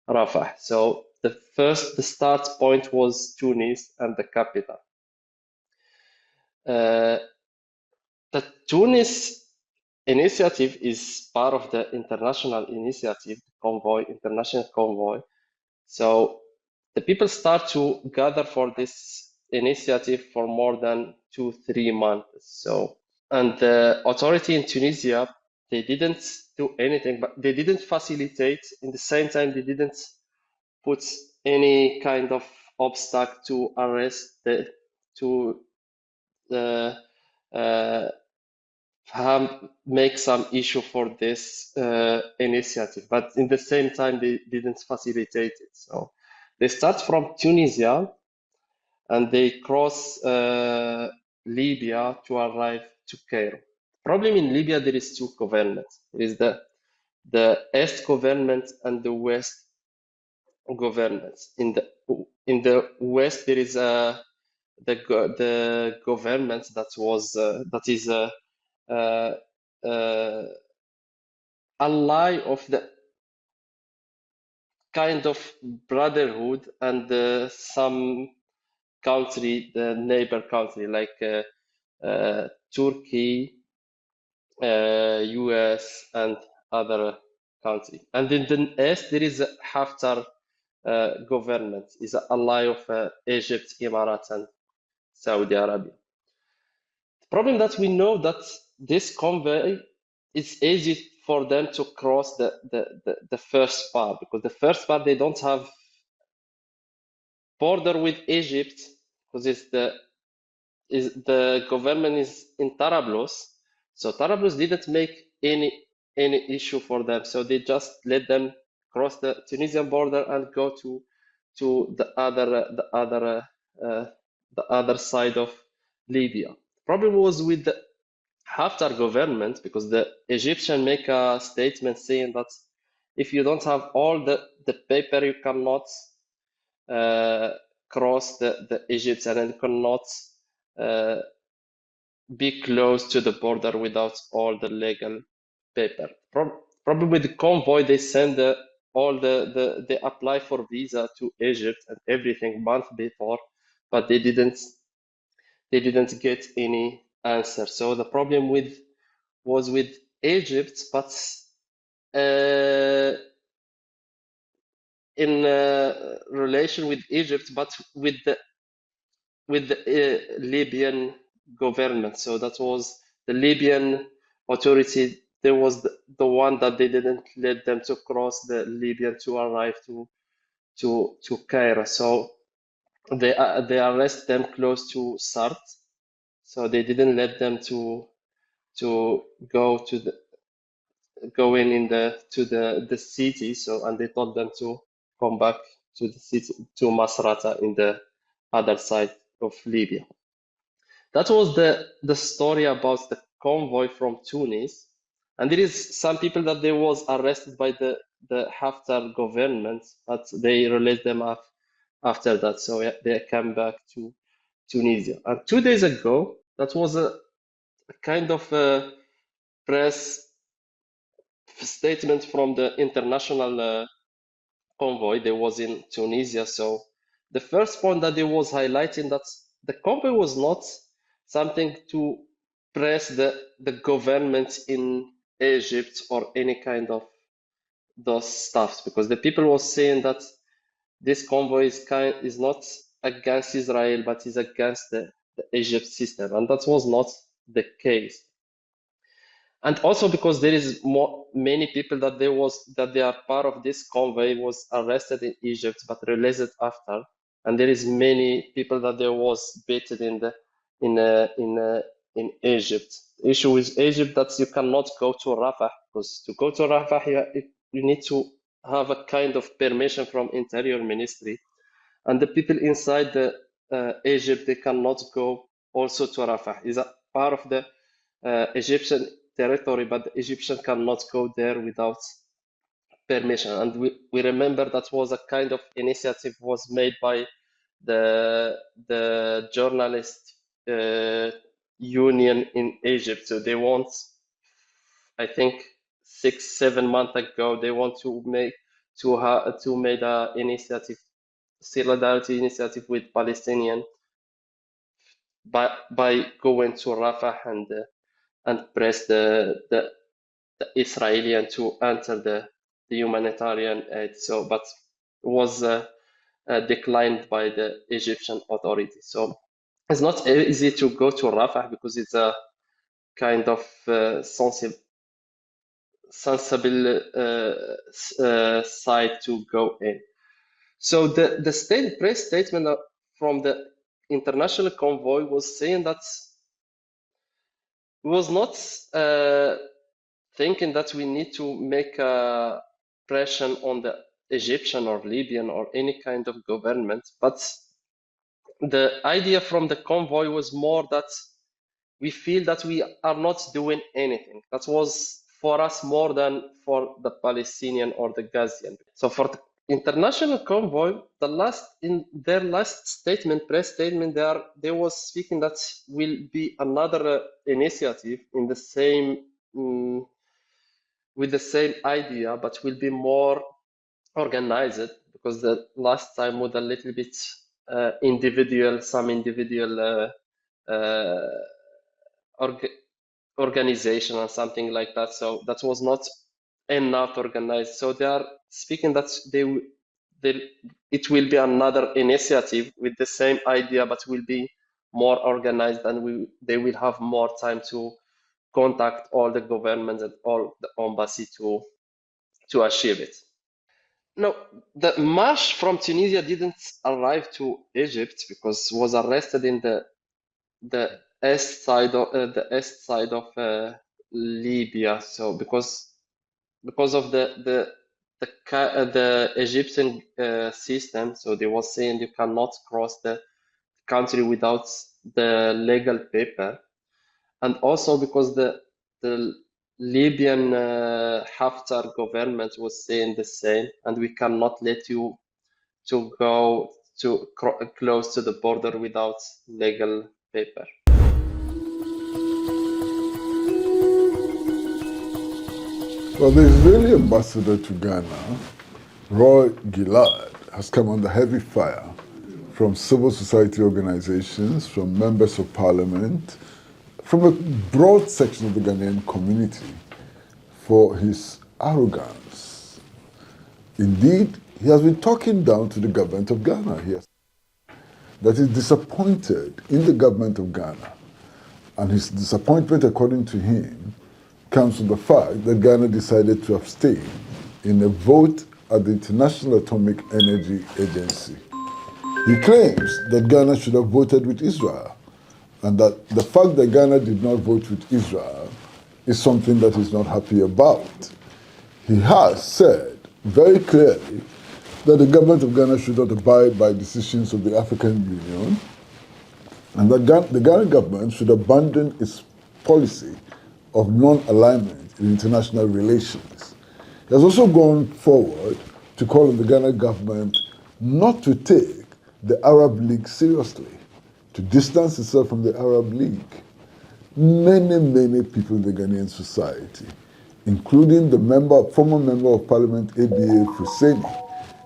Rafah. So the start point was Tunis and the capital. The Tunis initiative is part of the international initiative, international convoy. So the people start to gather for this initiative for more than 2-3 months. And the authority in Tunisia, they didn't do anything, but they didn't facilitate. In the same time, they didn't put any kind of obstacle to arrest make some issue for this initiative, but in the same time they didn't facilitate it. So they start from Tunisia and they cross Libya to arrive to Cairo. The problem in Libya, there is two governments. There is the East government and the West governments. In the West, there is the government that is ally of the kind of brotherhood and some country, the neighbor country like Turkey, US, and other country. And in the East, there is a Haftar government, is an ally of Egypt, Emirates, and Saudi Arabia. The problem that we know that this convoy, it's easy for them to cross the first part, because the first part they don't have border with Egypt, because the government is in Tarablos. So Tarablos didn't make any issue for them, so they just let them cross the Tunisian border and go to the other side of Libya. The problem was with the Haftar government, because the Egyptian make a statement saying that if you don't have all the paper, you cannot cross the Egypt, and you cannot be close to the border without all the legal paper. Probably with the convoy, they send they apply for visa to Egypt and everything month before, but they didn't get any answer. So the problem was with Egypt, but in relation with Egypt, but with the Libyan government. So that was the Libyan authority there was the one that they didn't let them to cross the Libya to arrive to Cairo. So they arrested them close to Sart. So they didn't let them to go to the go in the to the city. So and they told them to come back to the city to Masrata in the other side of Libya. That was the story about the convoy from Tunis. And there is some people that they was arrested by the Haftar government, but they released them after that. So yeah, they came back to Tunisia. And 2 days ago, that was a kind of a press statement from the international convoy. They was in Tunisia. So the first point that they was highlighting that the convoy was not something to press the government in Egypt or any kind of those stuffs, because the people was saying that this convoy is not against Israel, but is against the Egypt system, and that was not the case. And also because there is many people that they are part of this convoy was arrested in Egypt but released after, and there is many people that there was beaten in Egypt. The issue with Egypt that you cannot go to Rafah, because to go to Rafah you need to have a kind of permission from Interior Ministry, and the people inside the Egypt, they cannot go also to Rafah. It's a part of the Egyptian territory, but the Egyptian cannot go there without permission. And we remember that was a kind of initiative was made by the journalist union in Egypt. So they want, I think 6-7 months ago, they want to make a initiative, solidarity initiative with Palestinian by going to Rafah and press the Israeli to enter the humanitarian aid. So, but it was declined by the Egyptian authorities. So it's not easy to go to Rafah because it's a kind of sensible site to go in. So the press statement from the international convoy was saying that it was not thinking that we need to make a pressure on the Egyptian or Libyan or any kind of government, but the idea from the convoy was more that we feel that we are not doing anything. That was for us more than for the Palestinian or the Gazian. So for the international convoy, in their last statement, press statement, they was speaking that will be another initiative in the same with the same idea, but will be more organized, because the last time was a little bit individual organization or something like that. So that was not enough organized. So they are speaking that it will be another initiative with the same idea, but will be more organized, and they will have more time to contact all the governments and all the embassy to achieve it. No, the march from Tunisia didn't arrive to Egypt because was arrested in the east side of Libya. So because of the Egyptian system, so they was saying you cannot cross the country without the legal paper, and also because the Libyan Haftar government was saying the same, and we cannot let you to go to close to the border without legal paper. Well, the Israeli ambassador to Ghana, Roy Gilad, has come under heavy fire from civil society organizations, from members of parliament, from a broad section of the Ghanaian community for his arrogance. Indeed, he has been talking down to the government of Ghana here, that he's disappointed in the government of Ghana. And his disappointment, according to him, comes from the fact that Ghana decided to abstain in a vote at the International Atomic Energy Agency. He claims that Ghana should have voted with Israel, and that the fact that Ghana did not vote with Israel is something that he's not happy about. He has said very clearly that the government of Ghana should not abide by decisions of the African Union, and that the Ghana government should abandon its policy of non-alignment in international relations. He has also gone forward to call on the Ghana government not to take the Arab League seriously, to distance itself from the Arab League. Many people in the Ghanaian society, including the former member of parliament ABA Fuseni,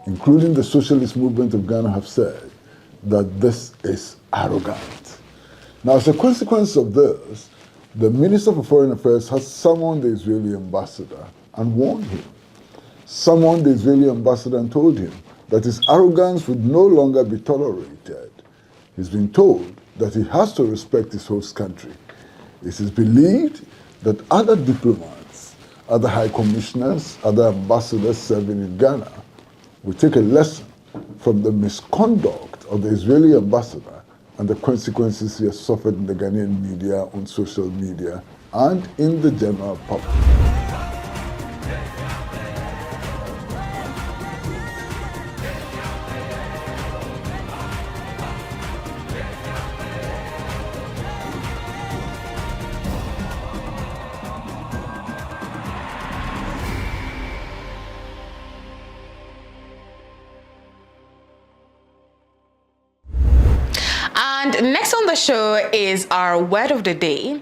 including the socialist movement of Ghana, have said that this is arrogant. Now, as a consequence of this, the Minister for Foreign Affairs has summoned the Israeli ambassador and warned him. Summoned the Israeli ambassador and told him that his arrogance would no longer be tolerated. He's been told that he has to respect his host country. It is believed that other diplomats, other high commissioners, other ambassadors serving in Ghana will take a lesson from the misconduct of the Israeli ambassador and the consequences he has suffered in the Ghanaian media, on social media, and in the general public. And next on the show is our word of the day.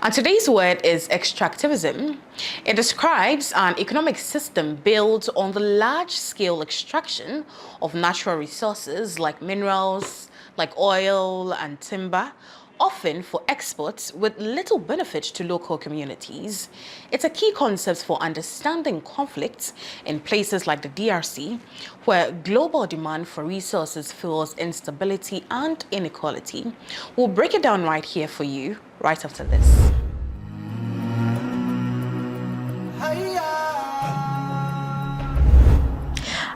And today's word is extractivism. It describes an economic system built on the large-scale extraction of natural resources like minerals, like oil and timber, often for exports with little benefit to local communities. It's a key concept for understanding conflicts in places like the DRC, where global demand for resources fuels instability and inequality. We'll break it down right here for you, right after this.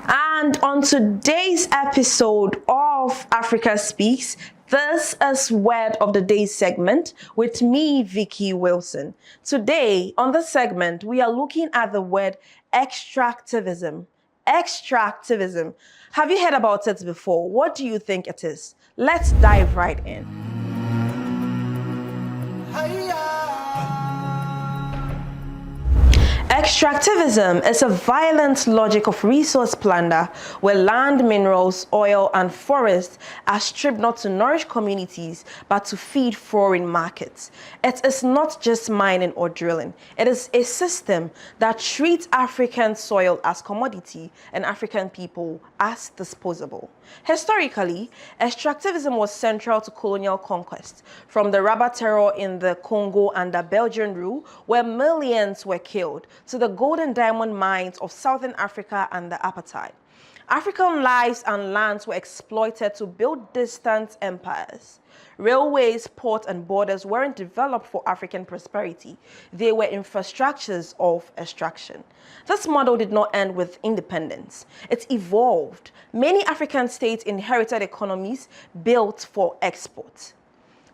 And on today's episode of Afrika Speaks, this is Word of the Day segment with me, Vicky Wilson. Today, on this segment, we are looking at the word extractivism. Extractivism. Have you heard about it before? What do you think it is? Let's dive right in. Extractivism is a violent logic of resource plunder where land, minerals, oil, and forests are stripped not to nourish communities but to feed foreign markets. It is not just mining or drilling. It is a system that treats African soil as commodity and African people as disposable. Historically, extractivism was central to colonial conquest, from the rubber terror in the Congo under Belgian rule, where millions were killed, to the gold and diamond mines of Southern Africa and the apartheid. African lives and lands were exploited to build distant empires. Railways, ports, and borders weren't developed for African prosperity. They were infrastructures of extraction. This model did not end with independence. It evolved. Many African states inherited economies built for export.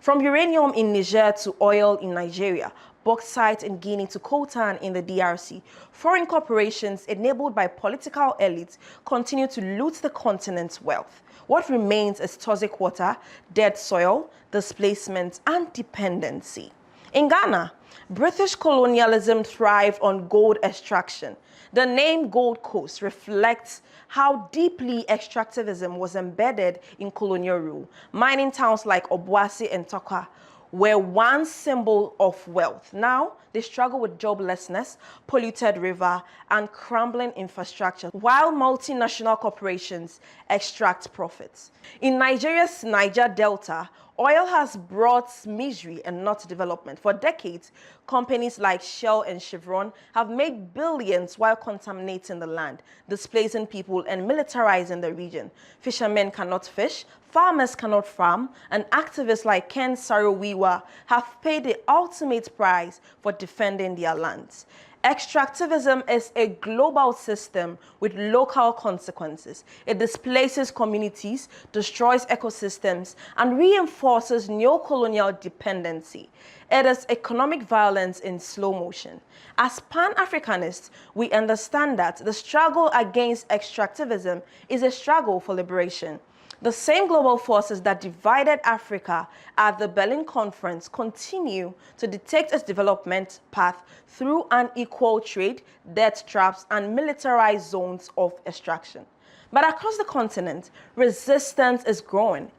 From uranium in Niger to oil in Nigeria, bauxite in Guinea to coltan in the DRC, foreign corporations enabled by political elites continue to loot the continent's wealth. What remains is toxic water, dead soil, displacement, and dependency. In Ghana, British colonialism thrived on gold extraction. The name Gold Coast reflects how deeply extractivism was embedded in colonial rule. Mining towns like Obuasi and Tokwa were one symbol of wealth. Now, they struggle with joblessness, polluted river, and crumbling infrastructure, while multinational corporations extract profits. In Nigeria's Niger Delta, Oil has brought misery and not development. For decades, companies like Shell and Chevron have made billions while contaminating the land, displacing people and militarizing the region. Fishermen cannot fish, farmers cannot farm, and activists like Ken Saro-Wiwa have paid the ultimate price for defending their lands. Extractivism is a global system with local consequences. It displaces communities, destroys ecosystems, and reinforces neo-colonial dependency. It is economic violence in slow motion. As Pan-Africanists, we understand that the struggle against extractivism is a struggle for liberation. The same global forces that divided Africa at the Berlin Conference continue to dictate its development path through unequal trade, debt traps, and militarized zones of extraction. But across the continent, resistance is growing.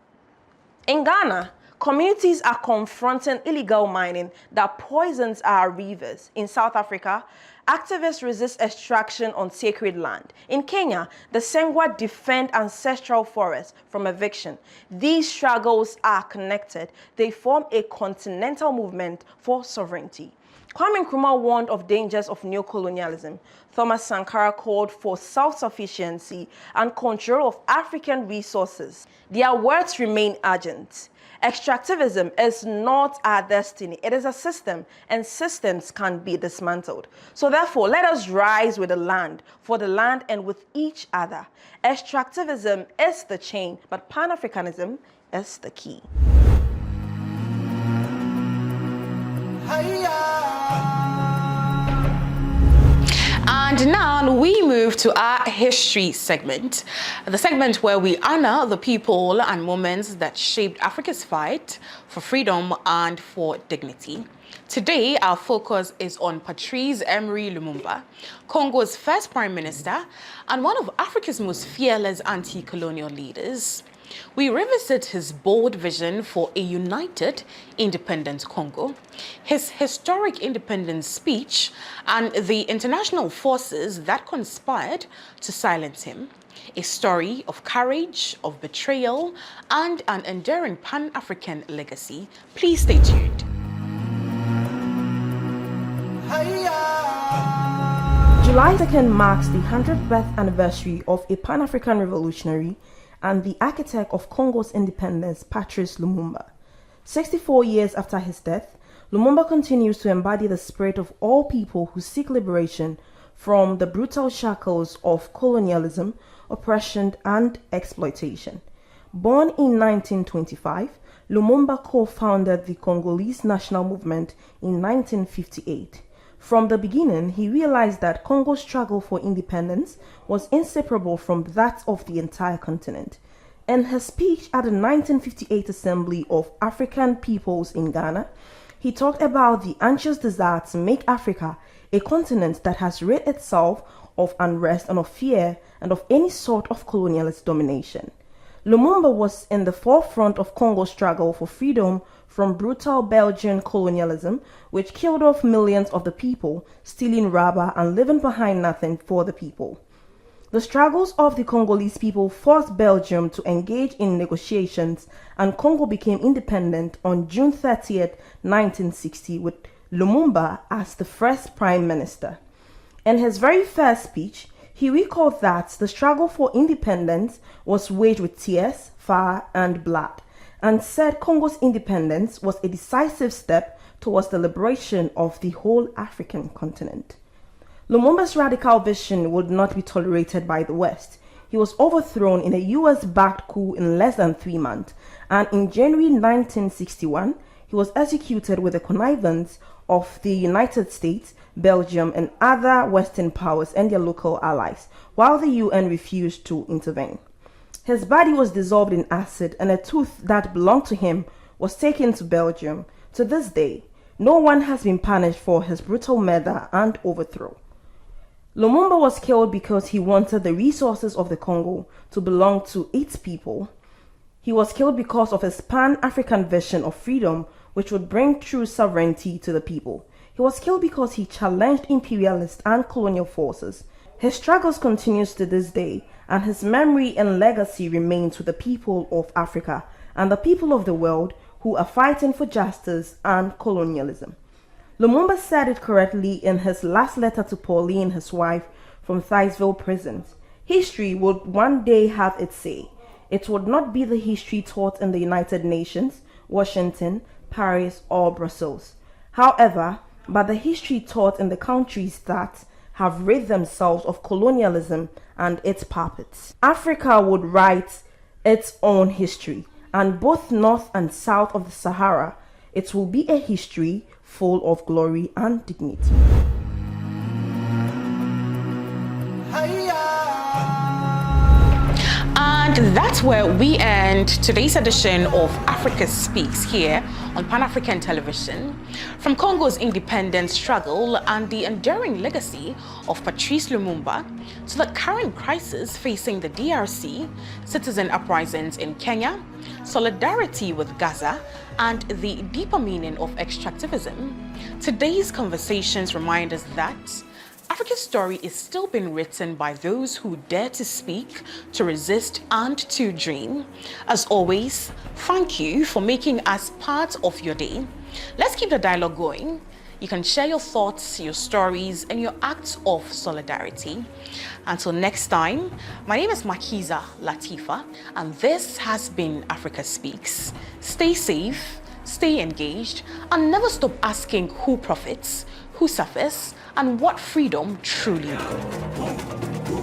In Ghana, communities are confronting illegal mining that poisons our rivers. In South Africa, activists resist extraction on sacred land. In Kenya, the Sengwa defend ancestral forests from eviction. These struggles are connected. They form a continental movement for sovereignty. Kwame Nkrumah warned of dangers of neocolonialism. Thomas Sankara called for self-sufficiency and control of African resources. Their words remain urgent. Extractivism is not our destiny. It is a system, and systems can be dismantled. So therefore, let us rise with the land, for the land, and with each other. Extractivism is the chain, but Pan-Africanism is the key. And now we move to our history segment, the segment where we honor the people and moments that shaped Africa's fight for freedom and for dignity. Today, our focus is on Patrice Lumumba, Congo's first prime minister and one of Africa's most fearless anti-colonial leaders. We revisit his bold vision for a united, independent Congo, his historic independence speech, and the international forces that conspired to silence him. A story of courage, of betrayal, and an enduring Pan-African legacy. Please stay tuned. July 2nd marks the 100th birth anniversary of a Pan-African revolutionary and the architect of Congo's independence, Patrice Lumumba. 64 years after his death, Lumumba continues to embody the spirit of all people who seek liberation from the brutal shackles of colonialism, oppression, and exploitation. Born in 1925, Lumumba co-founded the Congolese national movement in 1958. From the beginning, he realized that Congo's struggle for independence was inseparable from that of the entire continent. In his speech at the 1958 Assembly of African Peoples in Ghana, he talked about the anxious desire to make Africa a continent that has rid itself of unrest and of fear and of any sort of colonialist domination. Lumumba was in the forefront of Congo's struggle for freedom from brutal Belgian colonialism, which killed off millions of the people, stealing rubber and leaving behind nothing for the people. The struggles of the Congolese people forced Belgium to engage in negotiations, and Congo became independent on June 30th, 1960, with Lumumba as the first prime minister. In his very first speech, he recalled that the struggle for independence was waged with tears, fire, and blood, and said Congo's independence was a decisive step towards the liberation of the whole African continent. Lumumba's radical vision would not be tolerated by the West. He was overthrown in a US-backed coup in less than 3 months, and in January 1961, he was executed with the connivance of the United States, Belgium, and other Western powers and their local allies, while the UN refused to intervene. His body was dissolved in acid, and a tooth that belonged to him was taken to Belgium. To this day, no one has been punished for his brutal murder and overthrow. Lumumba was killed because he wanted the resources of the Congo to belong to its people. He was killed because of his Pan-African vision of freedom, which would bring true sovereignty to the people. He was killed because he challenged imperialist and colonial forces. His struggles continues to this day, and his memory and legacy remains with the people of Africa and the people of the world who are fighting for justice and colonialism. Lumumba said it correctly in his last letter to Pauline, his wife, from Thiceville prison. History would one day have its say. It would not be the history taught in the United Nations, Washington, Paris, or Brussels. However, but the history taught in the countries that have rid themselves of colonialism and its puppets. Africa would write its own history, and both north and south of the Sahara, it will be a history full of glory and dignity. And that's where we end today's edition of Africa Speaks here on Pan-African Television. From Congo's independence struggle and the enduring legacy of Patrice Lumumba to the current crisis facing the DRC, citizen uprisings in Kenya, solidarity with Gaza, and the deeper meaning of extractivism, today's conversations remind us that Africa's story is still being written by those who dare to speak, to resist, and to dream. As always, thank you for making us part of your day. Let's keep the dialogue going. You can share your thoughts, your stories, and your acts of solidarity. Until next time, my name is Makiza Latifa, and this has been Africa Speaks. Stay safe, stay engaged, and never stop asking who profits, who suffers, and what freedom truly means.